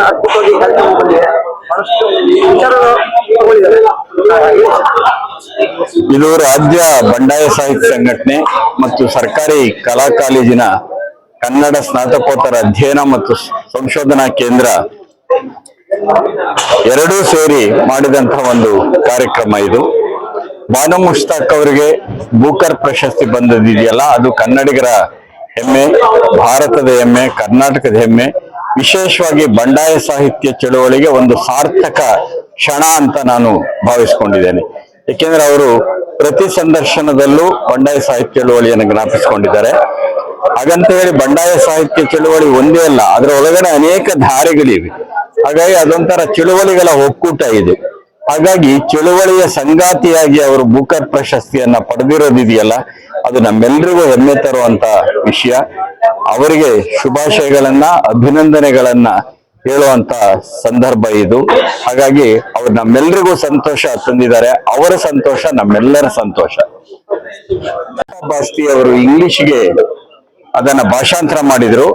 ಅದ್ಭುತವಾಗಿ ಕೆಲಸ ಬಂದಿದೆ. ಬಹಳಷ್ಟು ವಿಚಾರ ತಗೊಂಡಿದ್ದಾರೆ. ಇದು ರಾಜ್ಯ ಬಂಡಾಯ ಸಾಹಿತ್ಯ ಸಂಘಟನೆ ಮತ್ತು ಸರ್ಕಾರಿ ಕಲಾ ಕಾಲೇಜಿನ ಕನ್ನಡ ಸ್ನಾತಕೋತ್ತರ ಅಧ್ಯಯನ ಮತ್ತು ಸಂಶೋಧನಾ ಕೇಂದ್ರ ಎರಡೂ ಸೇರಿ ಮಾಡಿದಂತಹ ಒಂದು ಕಾರ್ಯಕ್ರಮ ಇದು. ಬಾನು ಮುಷ್ತಾಕ್ ಅವರಿಗೆ ಬೂಕರ್ ಪ್ರಶಸ್ತಿ ಬಂದದಿದೆಯಲ್ಲ, ಅದು ಕನ್ನಡಿಗರ ಹೆಮ್ಮೆ, ಭಾರತದ ಹೆಮ್ಮೆ, ಕರ್ನಾಟಕದ ಹೆಮ್ಮೆ. ವಿಶೇಷವಾಗಿ ಬಂಡಾಯ ಸಾಹಿತ್ಯ ಚಳುವಳಿಗೆ ಒಂದು ಸಾರ್ಥಕ ಕ್ಷಣ ಅಂತ ನಾನು ಭಾವಿಸ್ಕೊಂಡಿದ್ದೇನೆ. ಏಕೆಂದ್ರೆ ಅವರು ಪ್ರತಿ ಸಂದರ್ಶನದಲ್ಲೂ ಬಂಡಾಯ ಸಾಹಿತ್ಯ ಚಳುವಳಿಯನ್ನು ಜ್ಞಾಪಿಸಿಕೊಂಡಿದ್ದಾರೆ. ಹಾಗಂತ ಹೇಳಿ ಬಂಡಾಯ ಸಾಹಿತ್ಯ ಚಳುವಳಿ ಒಂದೇ ಅಲ್ಲ, ಅದರ ಒಳಗಡೆ ಅನೇಕ ಧಾರೆಗಳಿವೆ. ಹಾಗಾಗಿ ಅದೊಂಥರ ಚಳುವಳಿಗಳ ಒಕ್ಕೂಟ ಇದೆ. ಹಾಗಾಗಿ ಚಳುವಳಿಯ ಸಂಗಾತಿಯಾಗಿ ಅವರು ಬೂಕರ್ ಪ್ರಶಸ್ತಿಯನ್ನ ಪಡೆದಿರೋದಿದೆಯಲ್ಲ, ಅದು ನಮ್ಮೆಲ್ಲರಿಗೂ ಹೆಮ್ಮೆ ತರುವಂತ ವಿಷಯ. ಅವರಿಗೆ ಶುಭಾಶಯಗಳನ್ನ, ಅಭಿನಂದನೆಗಳನ್ನ ಹೇಳುವಂತ ಸಂದರ್ಭ ಇದು. ಹಾಗಾಗಿ ಅವ್ರು ನಮ್ಮೆಲ್ಲರಿಗೂ ಸಂತೋಷ ತಂದಿದ್ದಾರೆ. ಅವರ ಸಂತೋಷ ನಮ್ಮೆಲ್ಲರ ಸಂತೋಷ. ಬಾಸ್ತಿ ಅವರು ಇಂಗ್ಲಿಷ್ಗೆ ಅದನ್ನ ಭಾಷಾಂತರ ಮಾಡಿದ್ರು.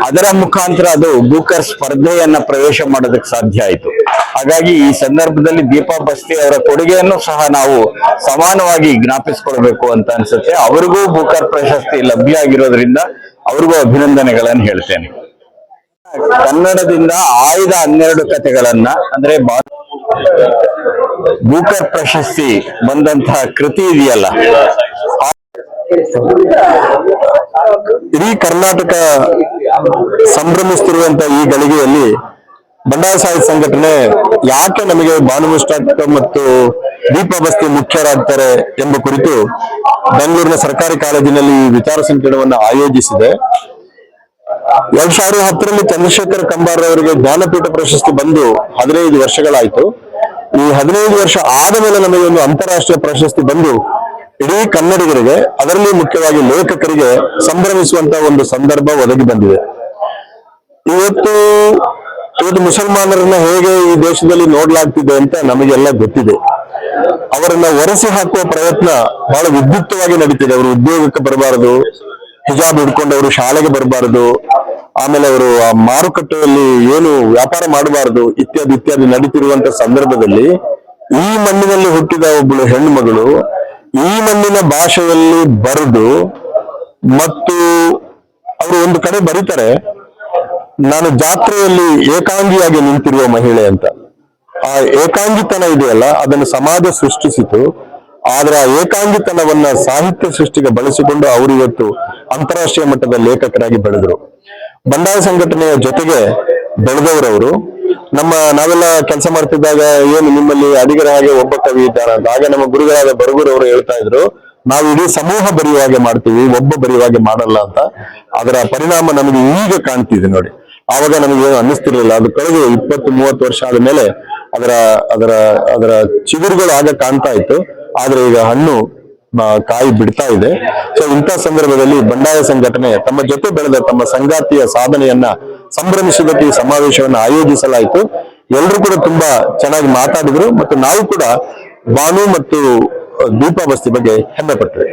ಅದರ ಮುಖಾಂತರ ಅದು ಬೂಕರ್ ಸ್ಪರ್ಧೆಯನ್ನ ಪ್ರವೇಶ ಮಾಡೋದಕ್ಕೆ ಸಾಧ್ಯ ಆಯಿತು. ಹಾಗಾಗಿ ಈ ಸಂದರ್ಭದಲ್ಲಿ ದೀಪಾ ಬಸ್ತಿ ಅವರ ಕೊಡುಗೆಯನ್ನು ಸಹ ನಾವು ಸಮಾನವಾಗಿ ಜ್ಞಾಪಿಸ್ಕೊಳ್ಬೇಕು ಅಂತ ಅನ್ಸುತ್ತೆ. ಅವರಿಗೂ ಬೂಕರ್ ಪ್ರಶಸ್ತಿ ಲಭ್ಯ ಆಗಿರೋದ್ರಿಂದ ಅವ್ರಿಗೂ ಅಭಿನಂದನೆಗಳನ್ನು ಹೇಳ್ತೇನೆ. ಕನ್ನಡದಿಂದ ಆಯ್ದ 12 ಕಥೆಗಳನ್ನ, ಅಂದ್ರೆ ಬೂಕರ್ ಪ್ರಶಸ್ತಿ ಬಂದಂತಹ ಕೃತಿ ಇದೆಯಲ್ಲ, ಇಡೀ ಕರ್ನಾಟಕ ಸಂಭ್ರಮಿಸುತ್ತಿರುವಂತಹ ಈ ಗಳಿಗೆಯಲ್ಲಿ ಬಂಡಾಯ ಸಾಹಿತ್ಯ ಸಂಘಟನೆ ಯಾಕೆ ನಮಗೆ ಬಾನು ಮುಷ್ತಾಕ್ ಮತ್ತು ದೀಪಾ ಬಸ್ತಿ ಮುಖ್ಯರಾಗ್ತಾರೆ ಎಂಬ ಕುರಿತು ಬೆಂಗಳೂರಿನ ಸರ್ಕಾರಿ ಕಾಲೇಜಿನಲ್ಲಿ ವಿಚಾರ ಸಂಕಿರಣವನ್ನು ಆಯೋಜಿಸಿದೆ. 2010ರಲ್ಲಿ ಚಂದ್ರಶೇಖರ್ ಕಂಬಾರ್ ಅವರಿಗೆ ಜ್ಞಾನಪೀಠ ಪ್ರಶಸ್ತಿ ಬಂದು 15 ವರ್ಷಗಳಾಯಿತು. ಈ 15 ವರ್ಷ ಆದ ಮೇಲೆ ನಮಗೆ ಒಂದು ಅಂತಾರಾಷ್ಟ್ರೀಯ ಪ್ರಶಸ್ತಿ ಬಂದು ಇಡೀ ಕನ್ನಡಿಗರಿಗೆ, ಅದರಲ್ಲಿ ಮುಖ್ಯವಾಗಿ ಲೇಖಕರಿಗೆ ಸಂಭ್ರಮಿಸುವಂತಹ ಒಂದು ಸಂದರ್ಭ ಒದಗಿ ಬಂದಿದೆ. ಇವತ್ತು ಮುಸಲ್ಮಾನರನ್ನ ಹೇಗೆ ಈ ದೇಶದಲ್ಲಿ ನೋಡ್ಲಾಗ್ತಿದೆ ಅಂತ ನಮಗೆಲ್ಲ ಗೊತ್ತಿದೆ. ಅವರನ್ನ ಒರೆಸಿ ಹಾಕುವ ಪ್ರಯತ್ನ ಬಹಳ ವಿದ್ಯುಕ್ತವಾಗಿ ನಡೀತಿದೆ. ಅವರು ಉದ್ಯೋಗಕ್ಕೆ ಬರಬಾರದು, ಹಿಜಾಬ್ ಹಿಡ್ಕೊಂಡು ಅವರು ಶಾಲೆಗೆ ಬರಬಾರದು, ಆಮೇಲೆ ಅವರು ಆ ಮಾರುಕಟ್ಟೆಯಲ್ಲಿ ಏನು ವ್ಯಾಪಾರ ಮಾಡಬಾರದು, ಇತ್ಯಾದಿ ಇತ್ಯಾದಿ ನಡೀತಿರುವಂತ ಸಂದರ್ಭದಲ್ಲಿ ಈ ಮಣ್ಣಿನಲ್ಲಿ ಹುಟ್ಟಿದ ಒಬ್ಬಳು ಹೆಣ್ಣು ಮಗಳು ಈ ಮಣ್ಣಿನ ಭಾಷೆಯಲ್ಲಿ ಬರೆದು, ಮತ್ತು ಅವರು ಒಂದು ಕಡೆ ಬರೀತಾರೆ, ನಾನು ಜಾತ್ರೆಯಲ್ಲಿ ಏಕಾಂಗಿಯಾಗಿ ನಿಂತಿರುವ ಮಹಿಳೆ ಅಂತ. ಆ ಏಕಾಂಗಿತನ ಇದೆಯಲ್ಲ, ಅದನ್ನು ಸಮಾಜ ಸೃಷ್ಟಿಸಿತು. ಆದ್ರೆ ಆ ಏಕಾಂಗಿತನವನ್ನ ಸಾಹಿತ್ಯ ಸೃಷ್ಟಿಗೆ ಬಳಸಿಕೊಂಡು ಅವರು ಇವತ್ತು ಅಂತಾರಾಷ್ಟ್ರೀಯ ಮಟ್ಟದ ಲೇಖಕರಾಗಿ ಬೆಳೆದರು. ಬಂಡಾಯ ಸಂಘಟನೆಯ ಜೊತೆಗೆ ಬೆಳೆದವರವರು. ನಾವೆಲ್ಲ ಕೆಲಸ ಮಾಡ್ತಿದ್ದಾಗ ಏನು ನಿಮ್ಮಲ್ಲಿ ಅಡಿಗರ ಹಾಗೆ ಒಬ್ಬ ಕವಿ ಇದ್ದಾರ ಅಂತ, ಆಗ ನಮ್ಮ ಗುರುಗಳಾದ ಬರಗೂರವರು ಹೇಳ್ತಾ ಇದ್ರು, ನಾವು ಇಡೀ ಸಮೂಹ ಬರೆಯುವಾಗೆ ಮಾಡ್ತೀವಿ, ಒಬ್ಬ ಬರೆಯುವಾಗೆ ಮಾಡಲ್ಲ ಅಂತ. ಅದರ ಪರಿಣಾಮ ನಮಗೆ ಈಗ ಕಾಣ್ತಿದೆ ನೋಡಿ. ಆವಾಗ ನಮಗೇನು ಅನ್ನಿಸ್ತಿರ್ಲಿಲ್ಲ. ಅದು ಕಳೆದು 20-30 ವರ್ಷ ಆದ್ಮೇಲೆ ಅದರ ಅದರ ಅದರ ಚಿಗುರುಗಳು ಆಗ ಕಾಣ್ತಾ ಇತ್ತು. ಆದ್ರೆ ಈಗ ಹಣ್ಣು ಕಾಯಿ ಬಿಡ್ತಾ ಇದೆ. ಸೊ ಇಂಥ ಸಂದರ್ಭದಲ್ಲಿ ಬಂಡಾಯ ಸಂಘಟನೆ ತಮ್ಮ ಜೊತೆ ಬೆಳೆದ ತಮ್ಮ ಸಂಗಾತಿಯ ಸಾಧನೆಯನ್ನ ಸಂಭ್ರಮಿಸುವುದಕ್ಕೆ ಈ ಸಮಾವೇಶವನ್ನು ಆಯೋಜಿಸಲಾಯಿತು. ಎಲ್ಲರೂ ಕೂಡ ತುಂಬಾ ಚೆನ್ನಾಗಿ ಮಾತಾಡಿದ್ರು, ಮತ್ತು ನಾವು ಕೂಡ ಬಾನು ಮತ್ತು ದೀಪಾ ಬಸ್ತಿ ಬಗ್ಗೆ ಹೆಮ್ಮೆ ಪಟ್ಟರೆ.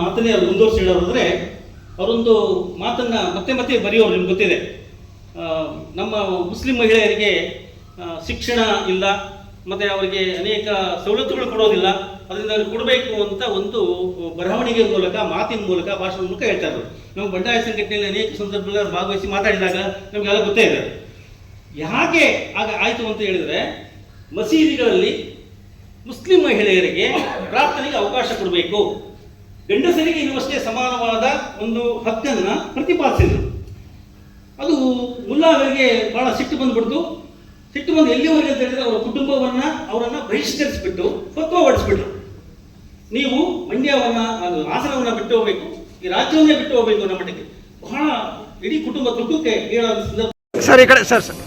ಮಾತನ್ನೇ ಮುಂದುವರಿಸಿ ಹೇಳೋದಾದ್ರೆ, ಅವರೊಂದು ಮಾತನ್ನ ಮತ್ತೆ ಮತ್ತೆ ಬರೆಯೋರು ನಿಮ್ಗೆ ಗೊತ್ತಿದೆ. ನಮ್ಮ ಮುಸ್ಲಿಂ ಮಹಿಳೆಯರಿಗೆ ಶಿಕ್ಷಣ ಇಲ್ಲ, ಮತ್ತೆ ಅವರಿಗೆ ಅನೇಕ ಸವಲತ್ತುಗಳು ಕೊಡೋದಿಲ್ಲ, ಅದರಿಂದ ಅವ್ರಿಗೆ ಕೊಡಬೇಕು ಅಂತ ಒಂದು ಬರವಣಿಗೆ ಮೂಲಕ, ಮಾತಿನ ಮೂಲಕ, ಭಾಷಣದ ಮೂಲಕ ಹೇಳ್ತಾ ಇದ್ರು. ನಾವು ಬಂಡಾಯ ಸಂಘಟನೆಯಲ್ಲಿ ಅನೇಕ ಸಂದರ್ಭಗಳಲ್ಲಿ ಭಾಗವಹಿಸಿ ಮಾತಾಡಿದಾಗ ನಮಗೆಲ್ಲ ಗೊತ್ತೇ ಇದೆ. ಯಾಕೆ ಆಗ ಆಯಿತು ಅಂತ ಹೇಳಿದರೆ, ಮಸೀದಿಗಳಲ್ಲಿ ಮುಸ್ಲಿಂ ಮಹಿಳೆಯರಿಗೆ ಪ್ರಾರ್ಥನೆಗೆ ಅವಕಾಶ ಕೊಡಬೇಕು, ಗಂಡಸರಿಗೆ ಇನ್ನುವಷ್ಟೇ ಸಮಾನವಾದ ಒಂದು ಹಕ್ಕನ್ನು ಪ್ರತಿಪಾದಿಸಿದರು. ಅದು ಮುಲ್ಲಾವರಿಗೆ ಬಹಳ ಸಿಟ್ಟು ಬಂದ್ಬಿಡ್ತು. ಸಿಟ್ಟು ಬಂದು ಎಲ್ಲಿವರೆಗೆ ಅಂತ ಹೇಳಿದ್ರೆ, ಅವರ ಕುಟುಂಬವನ್ನ ಅವರನ್ನ ಬಹಿಷ್ಕರಿಸಿಬಿಟ್ಟು ಫತ್ವಾ ಹೊಡಿಸ್ಬಿಟ್ರು. ನೀವು ಮಂಡ್ಯವನ್ನ, ಅದು ಹಾಸನವನ್ನ ಬಿಟ್ಟು ಹೋಗ್ಬೇಕು, ಈ ರಾಜ್ಯವನ್ನೇ ಬಿಟ್ಟು ಹೋಗ್ಬೇಕು ಅನ್ನೋ ಮಟ್ಟಿಗೆ ಬಹಳ ಇಡೀ ಕುಟುಂಬ ದುಃಖಕ್ಕೆ ಈಡಾದ ಸಂದರ್ಭ. ಸರ್ ಈ ಕಡೆ sir sir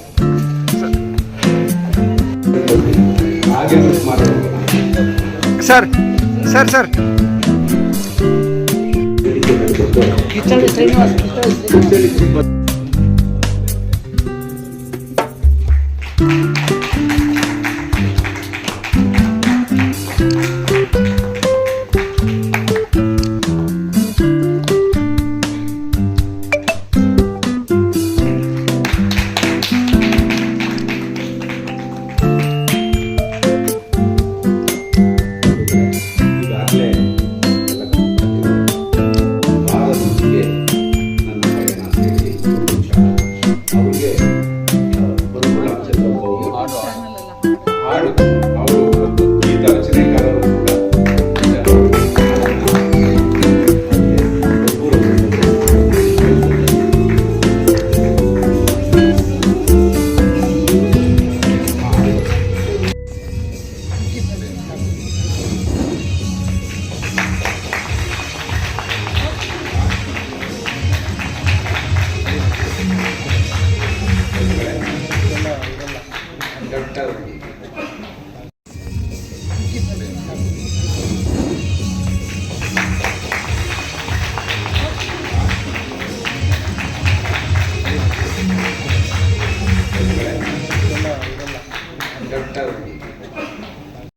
sir sir Kichchalli Srinivas. Netravati